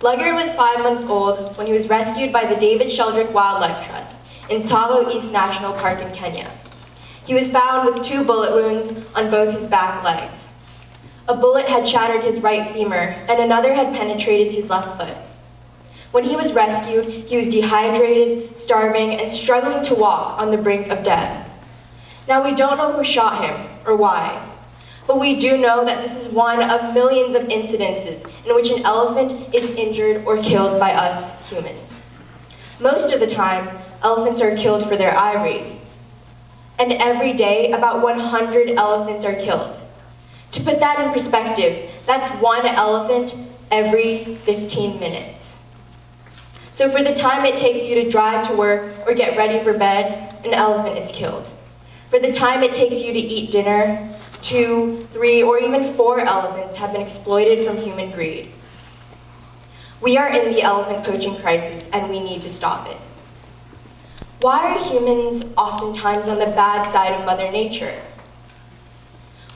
Ledyard was 5 months old when he was rescued by the David Sheldrick Wildlife Trust in Tsavo East National Park in Kenya. He was found with 2 bullet wounds on both his back legs. A bullet had shattered his right femur, and another had penetrated his left foot. When he was rescued, he was dehydrated, starving, and struggling to walk on the brink of death. Now, we don't know who shot him or why, but we do know that this is one of millions of incidences in which an elephant is injured or killed by us humans. Most of the time, elephants are killed for their ivory, and every day, about 100 elephants are killed. To put that in perspective, that's 1 elephant every 15 minutes. So for the time it takes you to drive to work or get ready for bed, an elephant is killed. For the time it takes you to eat dinner, 2, 3, or even 4 elephants have been exploited from human greed. We are in the elephant poaching crisis, and we need to stop it. Why are humans oftentimes on the bad side of Mother Nature?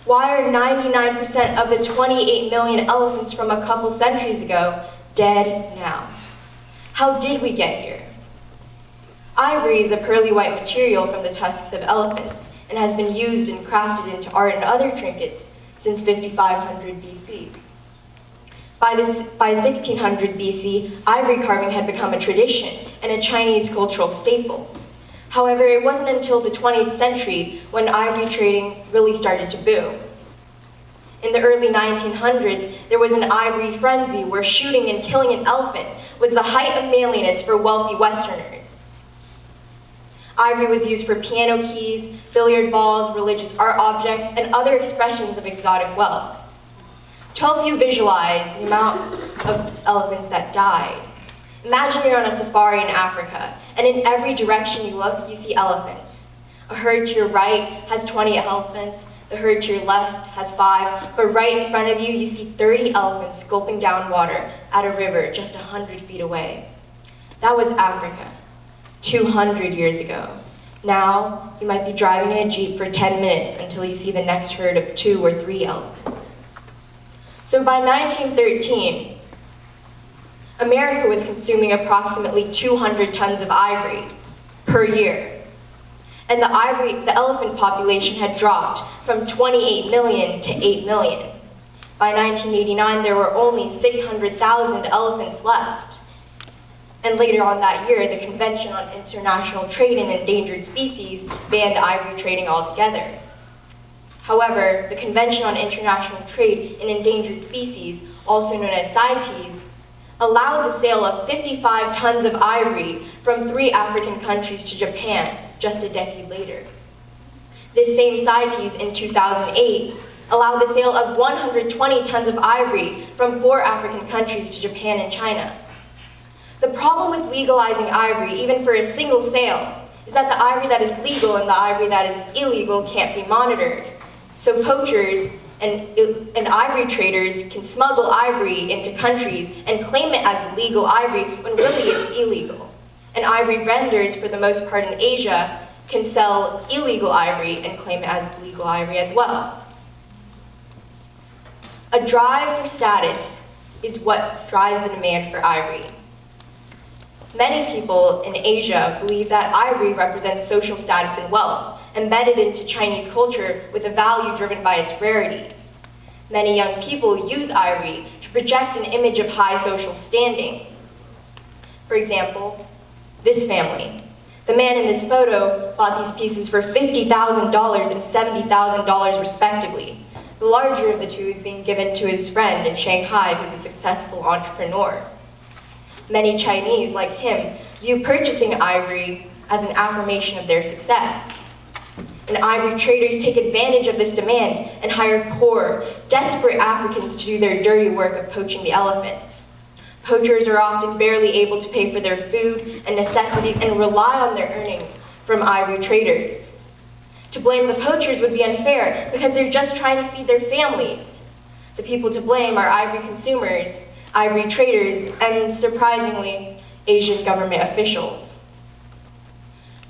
Why are 99% of the 28 million elephants from a couple centuries ago dead now? How did we get here? Ivory is a pearly white material from the tusks of elephants and has been used and crafted into art and other trinkets since 5500 BC. By 1600 BC, ivory carving had become a tradition and a Chinese cultural staple. However, it wasn't until the 20th century when ivory trading really started to boom. In the early 1900s, there was an ivory frenzy where shooting and killing an elephant was the height of manliness for wealthy Westerners. Ivory was used for piano keys, billiard balls, religious art objects, and other expressions of exotic wealth. To help you visualize the amount of elephants that died, imagine you're on a safari in Africa, and in every direction you look, you see elephants. A herd to your right has 20 elephants, the herd to your left has 5, but right in front of you, you see 30 elephants gulping down water at a river just 100 feet away. That was Africa, 200 years ago. Now, you might be driving in a Jeep for 10 minutes until you see the next herd of 2 or 3 elephants. So by 1913, America was consuming approximately 200 tons of ivory per year. And the elephant population had dropped from 28 million to 8 million. By 1989, there were only 600,000 elephants left. And later on that year, the Convention on International Trade in Endangered Species banned ivory trading altogether. However, the Convention on International Trade in Endangered Species, also known as CITES, allowed the sale of 55 tons of ivory from 3 African countries to Japan just a decade later. This same CITES in 2008 allowed the sale of 120 tons of ivory from 4 African countries to Japan and China. The problem with legalizing ivory, even for a single sale, is that the ivory that is legal and the ivory that is illegal can't be monitored. So poachers and ivory traders can smuggle ivory into countries and claim it as legal ivory when really it's illegal. And ivory vendors, for the most part in Asia, can sell illegal ivory and claim it as legal ivory as well. A drive for status is what drives the demand for ivory. Many people in Asia believe that ivory represents social status and wealth, embedded into Chinese culture with a value driven by its rarity. Many young people use ivory to project an image of high social standing. For example, this family. The man in this photo bought these pieces for $50,000 and $70,000 respectively. The larger of the two is being given to his friend in Shanghai, who's a successful entrepreneur. Many Chinese, like him, view purchasing ivory as an affirmation of their success. And ivory traders take advantage of this demand and hire poor, desperate Africans to do their dirty work of poaching the elephants. Poachers are often barely able to pay for their food and necessities and rely on their earnings from ivory traders. To blame the poachers would be unfair because they're just trying to feed their families. The people to blame are ivory consumers, ivory traders, and surprisingly, Asian government officials.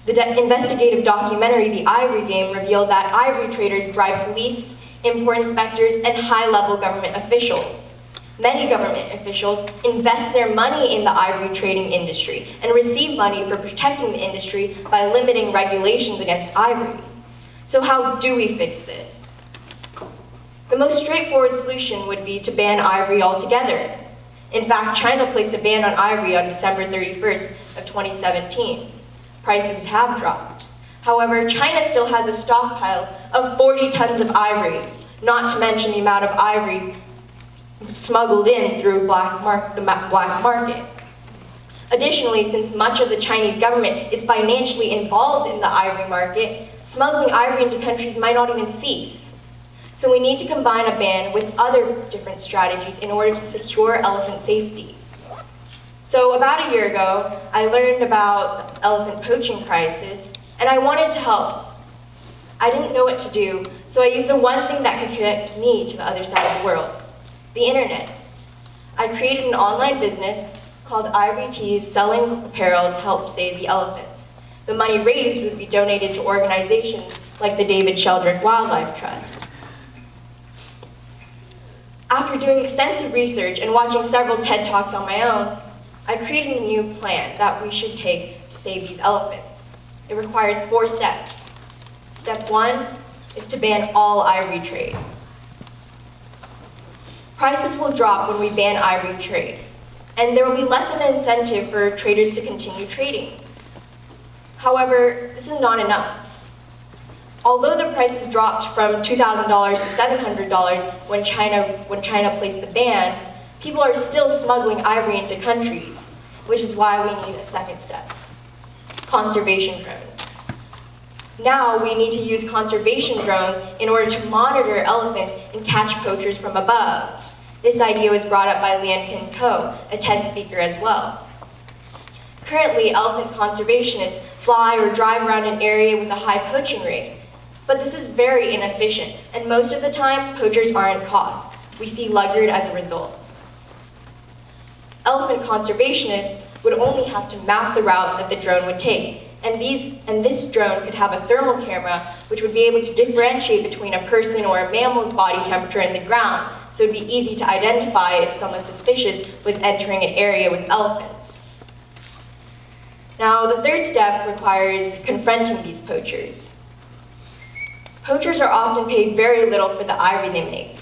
The investigative documentary, The Ivory Game, revealed that ivory traders bribe police, import inspectors, and high-level government officials. Many government officials invest their money in the ivory trading industry and receive money for protecting the industry by limiting regulations against ivory. So how do we fix this? The most straightforward solution would be to ban ivory altogether. In fact, China placed a ban on ivory on December 31st of 2017. Prices have dropped. However, China still has a stockpile of 40 tons of ivory, not to mention the amount of ivory smuggled in through the black market. Additionally, since much of the Chinese government is financially involved in the ivory market, smuggling ivory into countries might not even cease. So we need to combine a ban with other different strategies in order to secure elephant safety. So about a year ago, I learned about the elephant poaching crisis, and I wanted to help. I didn't know what to do, so I used the one thing that could connect me to the other side of the world, the internet. I created an online business called Ivory Teas, selling apparel to help save the elephants. The money raised would be donated to organizations like the David Sheldrick Wildlife Trust. After doing extensive research and watching several TED Talks on my own, I created a new plan that we should take to save these elephants. It requires 4 steps. Step 1 is to ban all ivory trade. Prices will drop when we ban ivory trade, and there will be less of an incentive for traders to continue trading. However, this is not enough. Although the prices dropped from $2,000 to $700 when China placed the ban, people are still smuggling ivory into countries, which is why we need a second step: conservation drones. Now we need to use conservation drones in order to monitor elephants and catch poachers from above. This idea was brought up by Lian Pin Ko, a TED speaker as well. Currently, elephant conservationists fly or drive around an area with a high poaching rate. But this is very inefficient, and most of the time, poachers aren't caught. We see luggered as a result. Elephant conservationists would only have to map the route that the drone would take, and this drone could have a thermal camera which would be able to differentiate between a person or a mammal's body temperature in the ground, so it would be easy to identify if someone suspicious was entering an area with elephants. Now, the third step requires confronting these poachers. Poachers are often paid very little for the ivory they make.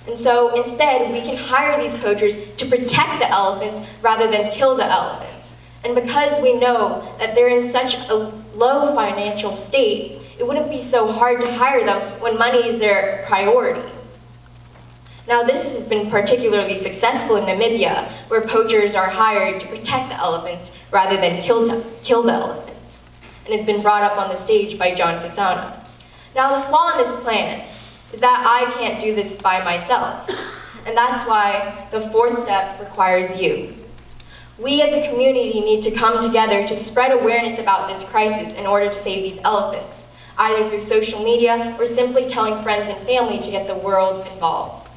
And so instead, we can hire these poachers to protect the elephants rather than kill the elephants. And because we know that they're in such a low financial state, it wouldn't be so hard to hire them when money is their priority. Now, this has been particularly successful in Namibia, where poachers are hired to protect the elephants rather than kill the elephants. And it's been brought up on the stage by John Fasano. Now, the flaw in this plan is that I can't do this by myself, and that's why the fourth step requires you. We as a community need to come together to spread awareness about this crisis in order to save these elephants, either through social media or simply telling friends and family to get the world involved.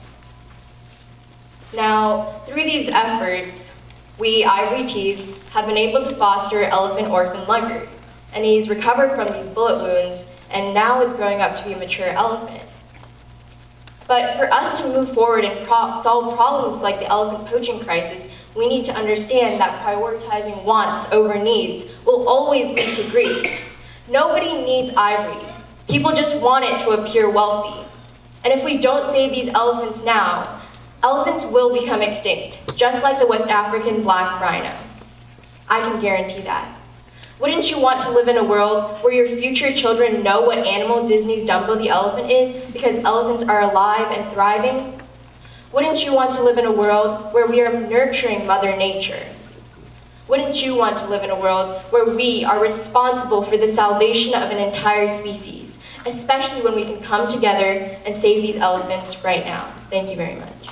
Now, through these efforts, we Ivory Teas have been able to foster elephant orphan Luggard, and he's recovered from these bullet wounds and now is growing up to be a mature elephant. But for us to move forward and solve problems like the elephant poaching crisis, we need to understand that prioritizing wants over needs will always lead to greed. Nobody needs ivory. People just want it to appear wealthy. And if we don't save these elephants now, elephants will become extinct, just like the West African black rhino. I can guarantee that. Wouldn't you want to live in a world where your future children know what animal Disney's Dumbo the elephant is because elephants are alive and thriving? Wouldn't you want to live in a world where we are nurturing Mother Nature? Wouldn't you want to live in a world where we are responsible for the salvation of an entire species, especially when we can come together and save these elephants right now? Thank you very much.